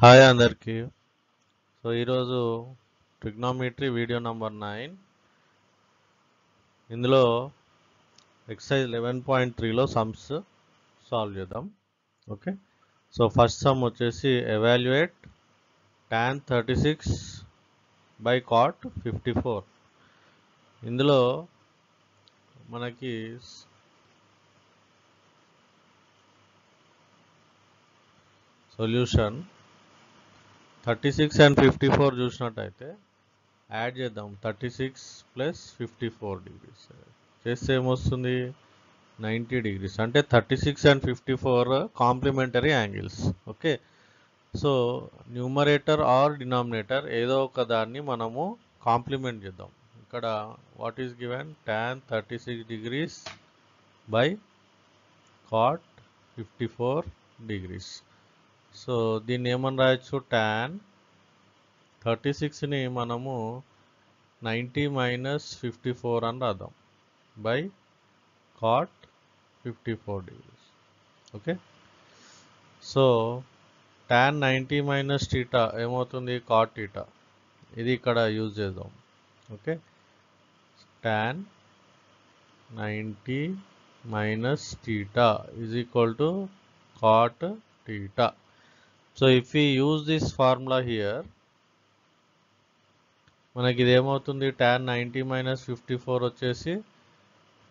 Hi అందరికీ. ఈరోజు trigonometry video number 9. ఇందులో ఎక్సర్సైజ్ 11.3లో సమ్స్ సాల్వ్ చేద్దాం. ఓకే, ఫస్ట్ సమ్ వచ్చేసి ఎవాల్యుయేట్ tan 36 by cot 54. ఇందులో మనకి సొల్యూషన్ 36 and 54 చూసినట్టయితే యాడ్ చేద్దాం. 36 ప్లస్ 54 డిగ్రీస్ చేస్తే ఏమొస్తుంది? 90 డిగ్రీస్. అంటే 36 and 54 complementary angles. Okay, so numerator or denominator ఏదో ఒక దాన్ని మనము కాంప్లిమెంట్ చేద్దాం. ఇక్కడ what is given? tan 36 degrees by cot 54 degrees. So దీన్ని ఏమని రాయొచ్చు? tan 36ని మనము 90 మైనస్ 54 అని రాద్దాం by cot 54 degrees. Okay, so tan 90 minus theta ఏమవుతుంది? cot theta. ఇది ఇక్కడ యూజ్ చేద్దాం. Okay, tan 90 minus theta is equal to cot theta. So if we use this formula here, మనకి ఇది ఏమవుతుంది? tan 90 మైనస్ 54 వచ్చేసి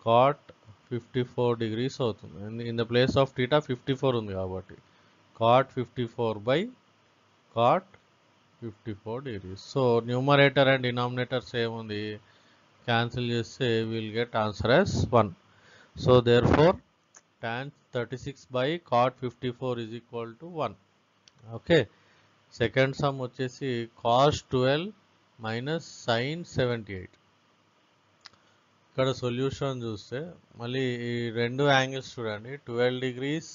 cot 54 డిగ్రీస్ అవుతుంది. In the place of theta 54 ఉంది కాబట్టి cot 54 by cot 54 degrees. So numerator and denominator same ఉంది, cancel చేస్తే will get answer as 1. So therefore tan 36 by cot 54 is equal to 1. Okay, second sum వచ్చేసి cos 12 minus sin 78. ఇక్కడ solution చూస్తే మళ్ళీ ఈ రెండు యాంగిల్స్ చూడండి. 12 degrees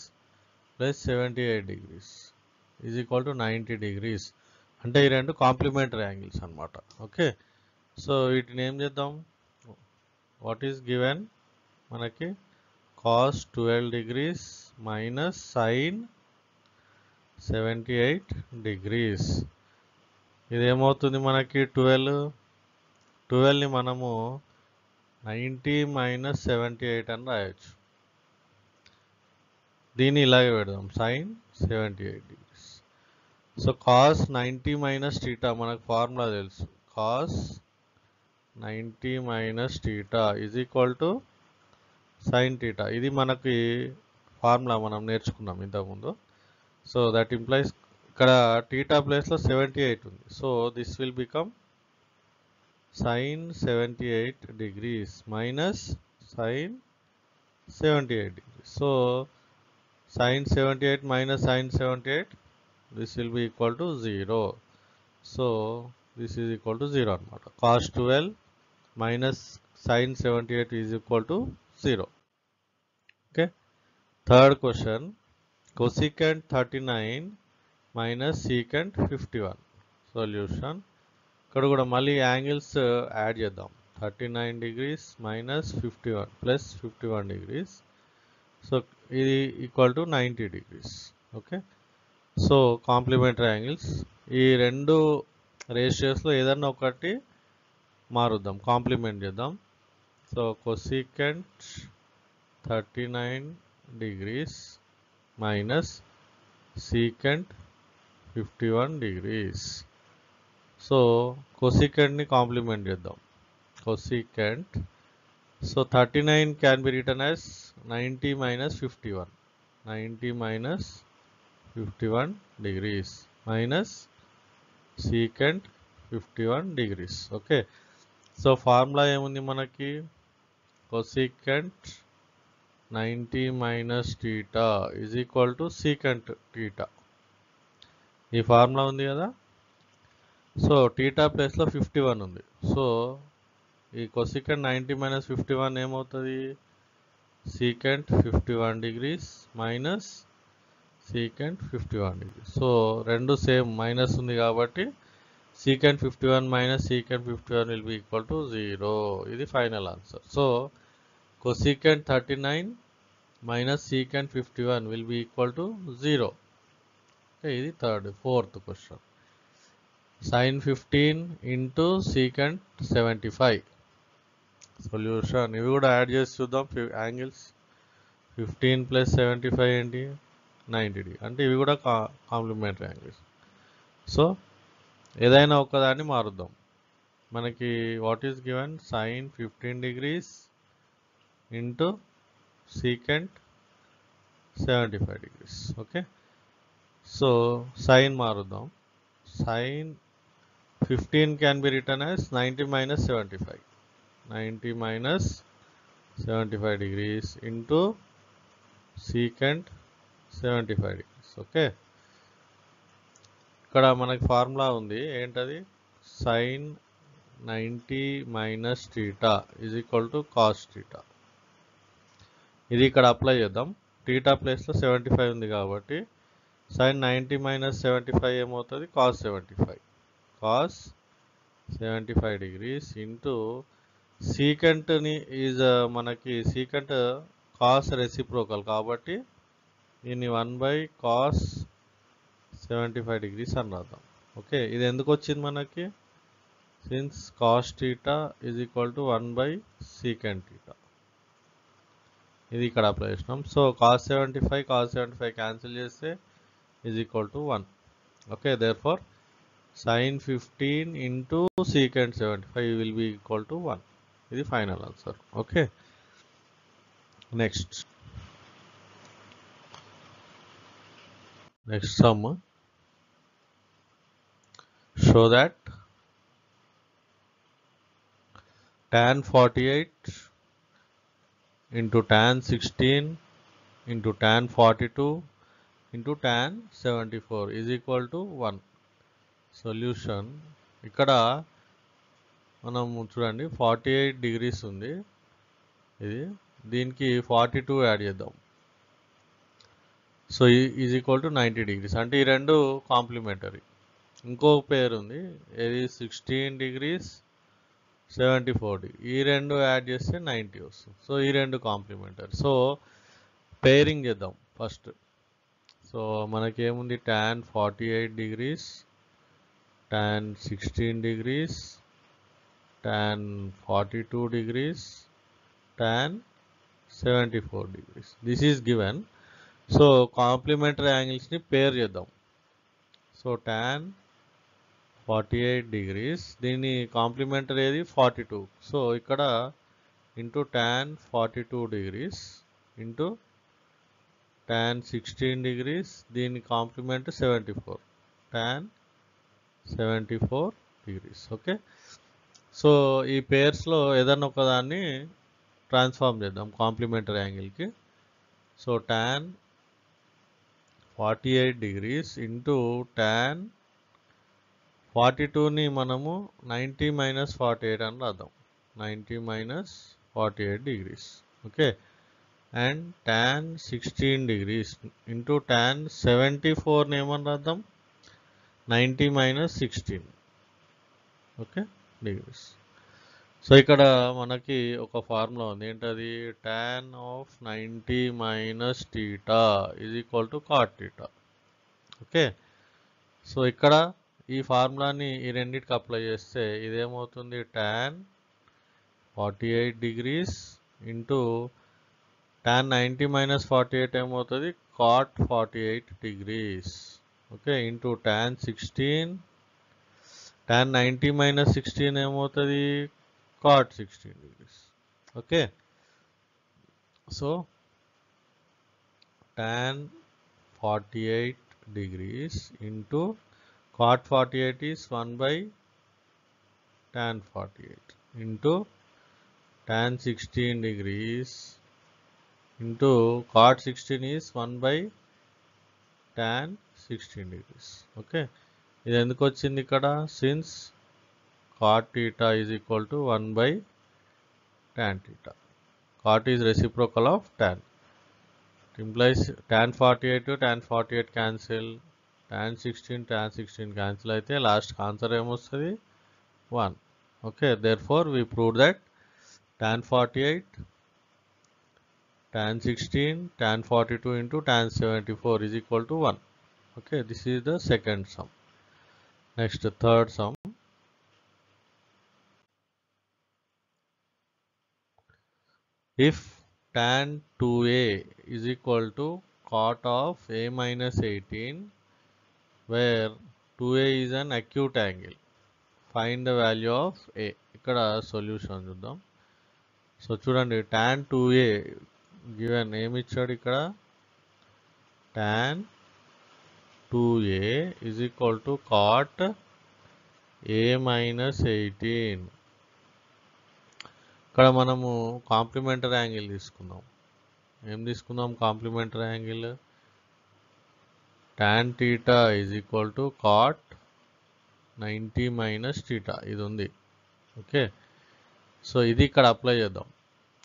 plus 78 degrees is equal to 90 degrees. అంటే ఈ రెండు కాంప్లిమెంటరీ యాంగిల్స్ అనమాట. ఓకే, సో వీటిని ఏం చేద్దాం? వాట్ ఈస్ గివెన్ మనకి? cos 12 degrees minus sin 78 degrees. ఇదేమవుతుంది మనకి? 12ని మనము 90 మైనస్ 78 అని రాయొచ్చు. దీన్ని ఇలాగే పెడదాం, sin 78 degrees. So cos 90 minus theta మనకు ఫార్ములా తెలుసు. cos 90 minus theta is equal to sin theta. ఇది మనకి ఫార్ములా మనం నేర్చుకున్నాం ఇంతకుముందు. సో దట్ ఇంప్లైస్ ఇక్కడ టీటా ప్లేస్లో 78 ఉంది. So this will become sin 78 degrees minus sin 78 degrees. So sin 78 minus sin 78, this will be equal to 0. So this is equal to 0 anamata. Cos 12 minus sin 78 is equal to 0. Okay, third question, cosecant 39 minus secant 51. Solution, ఇక్కడ కూడా మళ్ళీ angles add చేద్దాం. 39 degrees minus 51 plus 51 degrees. So ఇది equal to 90 degrees. Okay, so complementary angles. ఈ రెండు రేషియోస్లో ఏదన్నా ఒకటి మారుద్దాం, కాంప్లిమెంట్ చేద్దాం. So cosecant 39 degrees minus secant 51 degrees. So కొసీకెంట్ని కాంప్లిమెంట్ చేద్దాం. Cosecant, so 39 can be written as 90 minus 51. 90 minus 51 degrees minus secant 51 degrees. Okay, so formula ఏముంది మనకి? Cosecant 90 minus theta is equal to secant theta. ఈ formula ఉంది కదా. So theta ప్లేస్లో 51 ఉంది. So ఈ కొసీకెంట్ 90 మైనస్ 51 ఏమవుతుంది? Secant 51 degrees minus secant 51 degrees. So రెండు సేమ్ మైనస్ ఉంది కాబట్టి secant 51 minus secant 51 will be equal to 0. ఇది final answer. So cosecant 39 minus secant 51 will be equal to 0. Okay, ఇది fourth question. Sin 15 into secant 75. Solution. ఇవి కూడా add చేసి చూద్దాం. Angles 15 plus 75 ఏంటి 90 అంటే ఇవి కూడా కాంప్లిమెంటరీ యాంగిల్స్. సో ఏదైనా ఒకదాన్ని మారుద్దాం. మనకి what is given sin 15 degrees into secant 75 degrees. Okay, so sine మారుద్దాం. sin 15 can be written as 90 minus 75. 90 minus 75 degrees into secant 75 degrees. Okay, ఇక్కడ మనకి ఫార్ములా ఉంది ఏంటది sin 90 minus theta is equal to cos theta. ఇది ఇక్కడ apply చేద్దాం. theta ప్లేస్లో 75 ఉంది కాబట్టి sin 90 minus 75 ఏమవుతుంది cos 75. cos 75 degrees into secant ని ఈజ్ మనకి secant cos రెసిప్రోకల్ కాబట్టి దీన్ని 1/cos 75 degrees అని రాద్దాం. ఓకే, ఇది ఎందుకు వచ్చింది మనకి since cos theta is equal to 1/secant theta. ఇది ఇక్కడ అప్లై చేసినాం. సో cos 75 క్యాన్సిల్ చేస్తే is equal to 1. Okay, therefore sin 15 into secant 75 will be equal to 1. ఇది final answer. Okay, next sum. Show that tan 48 into tan 16 into tan 42 into tan 74 is equal to 1. Solution. ఇక్కడ మనం చూడండి 48 degrees ఉంది, ఇది దీనికి 42 add చేద్దాం. So is equal to 90 degrees అంటే ఈ రెండు కాంప్లిమెంటరీ. ఇంకో పేరు ఉంది ఇది 16 డిగ్రీస్ 74 డిగ్రీ, ఈ రెండు యాడ్ చేస్తే 90 వస్తుంది. సో ఈ రెండు కాంప్లిమెంటరీ. సో పేరింగ్ చేద్దాం ఫస్ట్. సో మనకేముంది tan 48 degrees tan 16 degrees, tan 42 degrees, tan 74 degrees. This is given. So complementary angles ni pair చేద్దాం. సో tan 48 degrees దీని కాంప్లిమెంటరీ ఏది 42. సో ఇక్కడ into tan 42 degrees into tan 16 degrees దీని complement 74 tan 74 degrees. Okay, so ఈ పేర్స్లో ఏదన్నా ఒకదాన్ని transform చేద్దాం కాంప్లిమెంటరీ యాంగిల్కి. So tan 48 degrees into tan 42ని మనము 90 minus 48 అని రాద్దాం. 90 minus 48 degrees. Okay, and tan 16 degrees into tan 74ని ఏమని రాద్దాం 90 minus 16. Okay, degrees. సో ఇక్కడ మనకి ఒక ఫార్ములా ఉంది ఏంటది tan of 90 minus theta is equal to cot theta. Okay, so ఇక్కడ ఈ ఫార్ములాని ఈ రెండింటికి అప్లై చేస్తే ఇదేమవుతుంది tan 48 degrees into tan 90 minus 48 ఏమవుతుంది cot 48 degrees. Okay, into tan 16 tan 90 minus 16 ఏమవుతుంది cot 16 degrees. Okay, so tan 48 degrees into cot 48 is 1/tan 48 into tan 16 degrees into cot 16 is 1/tan 16 degrees. Okay, ఇది ఎందుకు వచ్చింది ఇక్కడ since cot theta is equal to 1/tan theta. Cot is reciprocal of tan. It implies tan 48 to tan 48 cancel, tan 16 cancel అయితే last answer ఏమొస్తుంది 1. Okay, therefore we proved that tan 48 tan 16 tan 42 into tan 74 is equal to 1. Okay, this is the second sum. Next, third sum. If tan 2a is equal to cot of a minus 18, where 2a is an acute angle, find the value of a. ఇక్కడ solution చూద్దాం. So చూడండి, tan 2a given ఏమి ఇచ్చాడు ఇక్కడ, tan 2a is equal to cot a minus 18. ఇక్కడ మనము complementary angle తీసుకుందాం. ఏం తీసుకుందాం complementary angle? tan theta is equal to cot 90 minus theta. ఇది ఉంది. ఓకే, సో ఇది ఇక్కడ అప్లై చేద్దాం.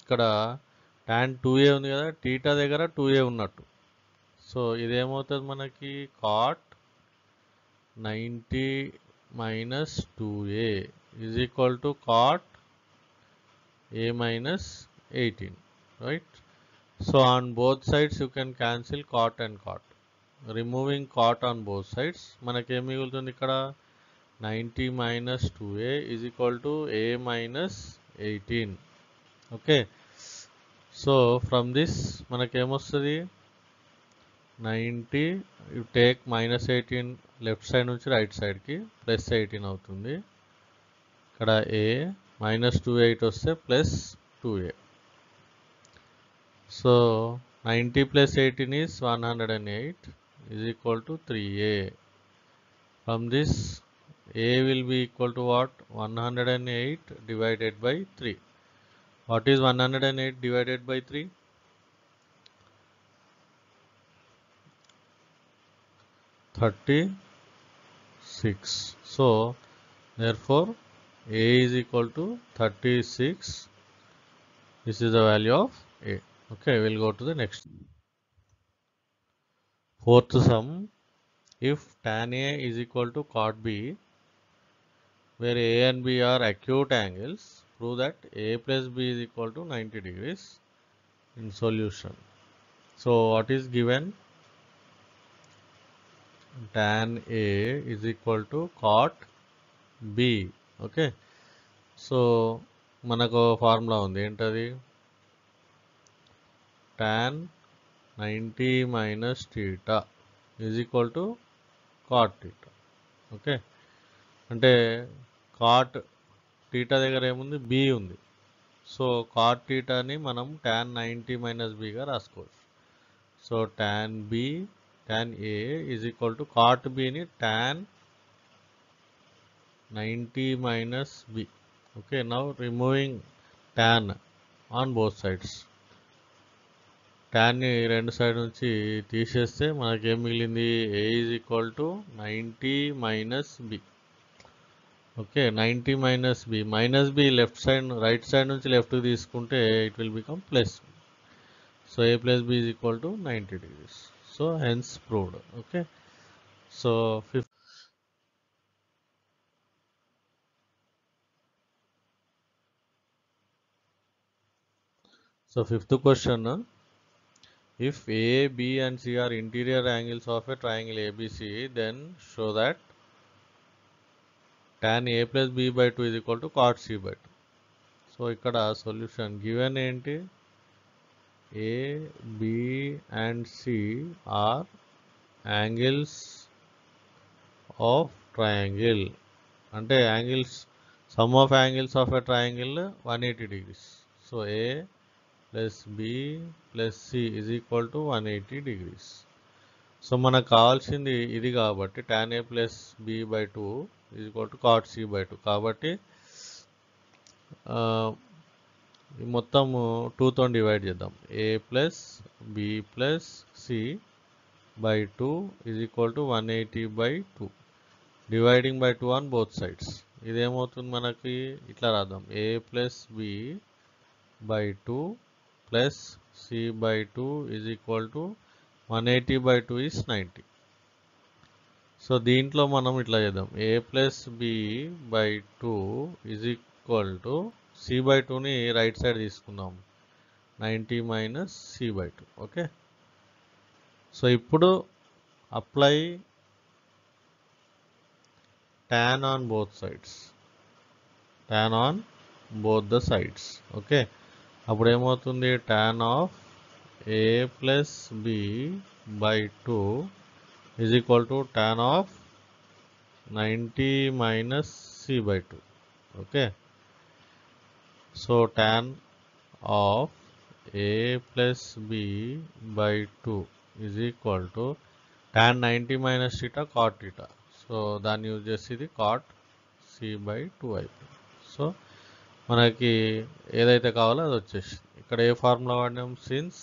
ఇక్కడ tan 2a ఉంది కదా, theta దగ్గర 2a ఉన్నట్టు. సో ఇదేమవుతుంది మనకి, cot 90 minus 2a is equal to cot a minus 18, right? So on both sides you can cancel cot and cot. Removing cot on both sides, మనకి ఏం మిగులుతుంది ఇక్కడ, 90 minus 2a is equal to a minus 18. Okay, so from this మనకి ఏమొస్తుంది, 90 you take minus 18 left side నుంచి right సైడ్కి, plus 18 అవుతుంది. ఇక్కడ a minus 28 వస్తే plus 2a. So 90 plus 18 is 108 is equal to 3a. From this, a will be equal to what? 108 divided by 3. What is 108 divided by 3? 36. So therefore a is equal to 36. This is the value of a. Okay, we'll go to the next. Fourth sum. If tan a is equal to cot b, where a and b are acute angles, prove that a plus b is equal to 90 degrees in solution. So what is given? Tan a is equal to cot b. Okay, so మనకు formula ఉంది, ఏంటది, tan 90 minus theta is equal to cot theta. Okay, అంటే cot theta దగ్గర ఏముంది, b ఉంది. So cot theta ని మనం tan 90 minus b గా రాసుకోవచ్చు. So tan a is equal to cot b ని tan 90 minus b. Okay, now removing tan on both sides. tan ని రెండు సైడ్ నుంచి తీసేస్తే మనకి ఏం మిగిలింది, a is equal to 90 minus b. Okay, 90 minus b. Minus b left side, right side నుంచి left తీసుకుంటే it will become plus. So a plus b is equal to 90 degrees. So hence proved. Okay, so fifth. So fifth question, if A, B and C are interior angles of a triangle ABC, then show that tan A plus B by 2 is equal to cot C by 2. So ఇక్కడ solution given ఏంటి, A, B and C are angles of triangle. అంటే angles, sum of angles of a triangle 180 degrees. So A plus B plus C is equal to 180 degrees. So మనకు కావాల్సింది ఇది కాబట్టి tan A plus B by 2 is equal to cot C by 2. కాబట్టి మొత్తం 2తో divide చేద్దాం. A plus B plus C by 2 is equal to 180 by 2. Dividing by 2 on both sides. ఇదేమవుతుంది మనకి, ఇట్లా రాద్దాం, A plus B by 2 plus C by 2 is equal to 180 by 2 is 90. So దీంట్లో మనం ఇట్లా చేద్దాం, A plus B by 2 is equal to C by 2ని right side తీసుకుందాం, 90 minus C by 2. Okay, so ఇప్పుడు apply tan on both sides, tan on both the sides. Okay, అప్పుడు ఏమవుతుంది tan of a plus b by 2 is equal to tan of 90 minus c by 2. Okay, so tan of a plus b by 2 is equal to tan 90 minus theta cot theta. So దాన్ని use చేసి ఇది cot c by 2 అయిపోయింది. So మనకి ఏదైతే కావాలో అది వచ్చేసింది. ఇక్కడ ఏ formula వాడినాం, since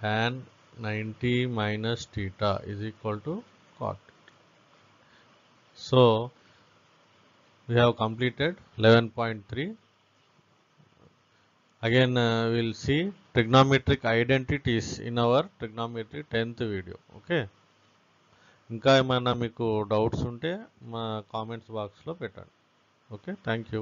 tan 90 minus theta is equal to cot theta. So we have completed 11.3. Again we'll see trigonometric identities in our trigonometry 10th video. Okay, ఇంకా ఏమైనా మీకు డౌట్స్ ఉంటే మా కామెంట్స్ బాక్స్లో పెట్టండి. Okay, thank you.